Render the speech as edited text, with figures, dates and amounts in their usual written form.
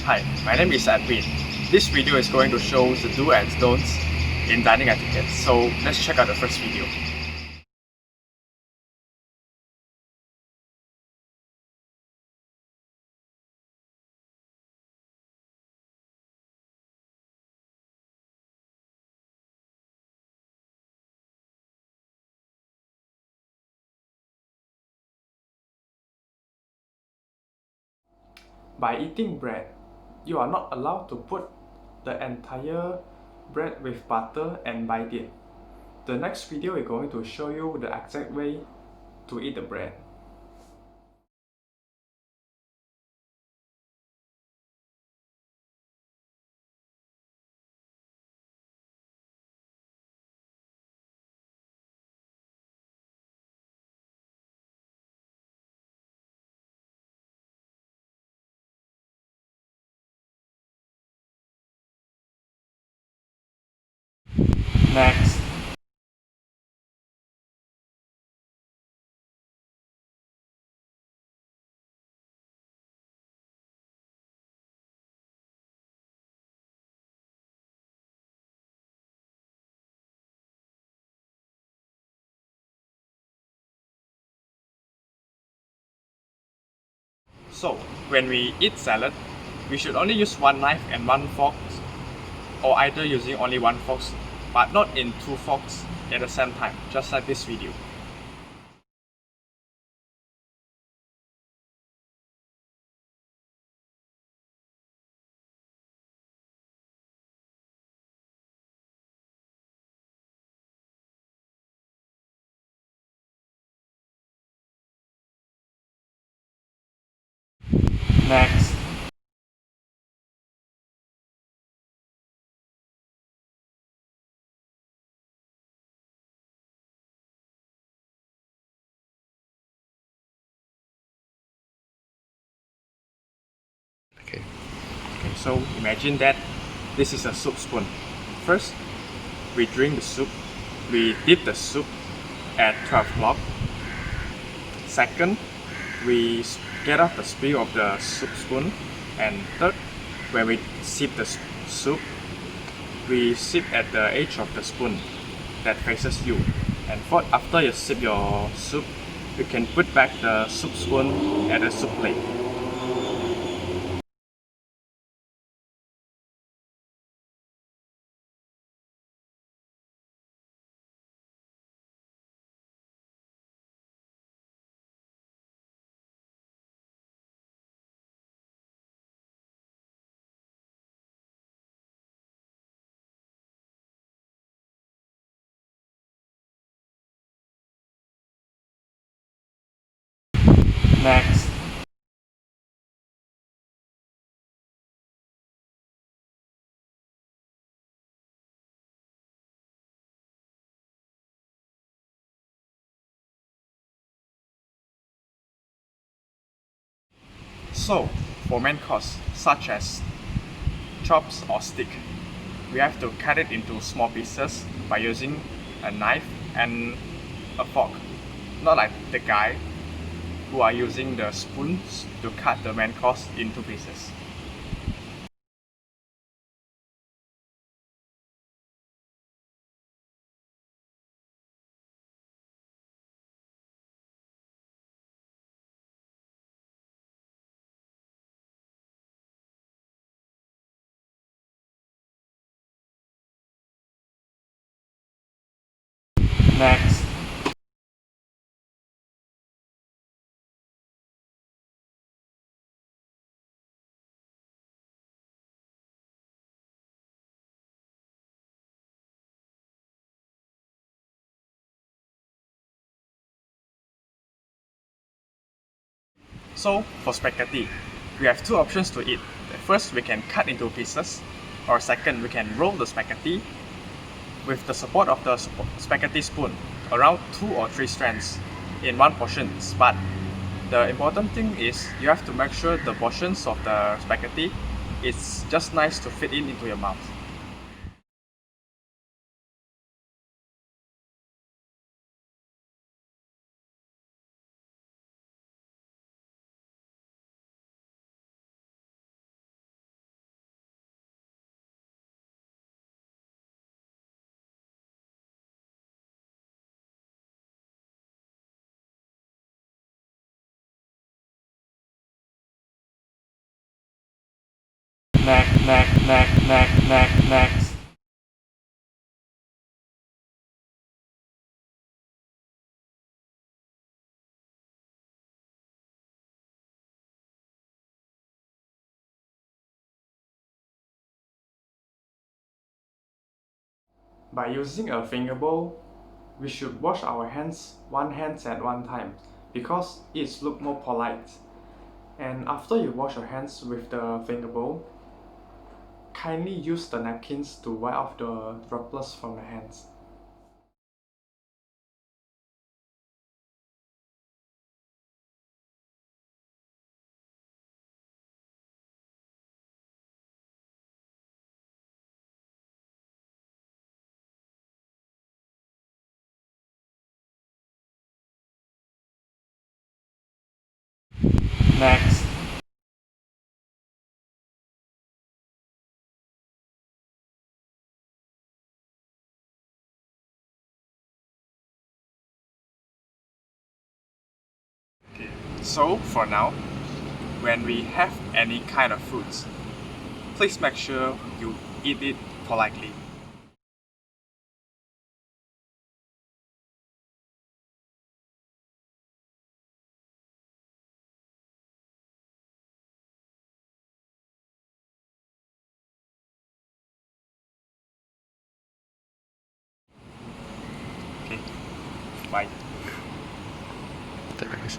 Hi, my name is Edwin. This video is going to show the do and don'ts in dining etiquette. So let's check out the first video. By eating bread, you are not allowed to put the entire bread with butter and bite it. The next video is going to show you the exact way to eat the bread. Next, so when we eat salad, we should only use one knife and one fork, or either using only one fork, but not in two forks at the same time, just like this video. Next, so imagine that this is a soup spoon. First, we drink the soup. We dip the soup at 12 o'clock. Second, we get off the spill of the soup spoon. And third, when we sip the soup, we sip at the edge of the spoon that faces you. And fourth, after you sip your soup, you can put back the soup spoon at the soup plate. Next, so for main course such as chops or stick, we have to cut it into small pieces by using a knife and a fork, not like the guy who are using the spoons to cut the main course into pieces. Next, so for spaghetti, we have two options to eat. First, we can cut into pieces, or second, we can roll the spaghetti with the support of the spaghetti spoon, around 2 or 3 strands in one portion. But the important thing is you have to make sure the portions of the spaghetti is just nice to fit into your mouth. next. By using a finger bowl, we should wash our hands one hand at one time because it looks more polite. And after you wash your hands with the finger bowl, kindly use the napkins to wipe off the droplets from your hands. Next. Okay. So for now, when we have any kind of foods, please make sure you eat it politely. Okay, bye. Thanks.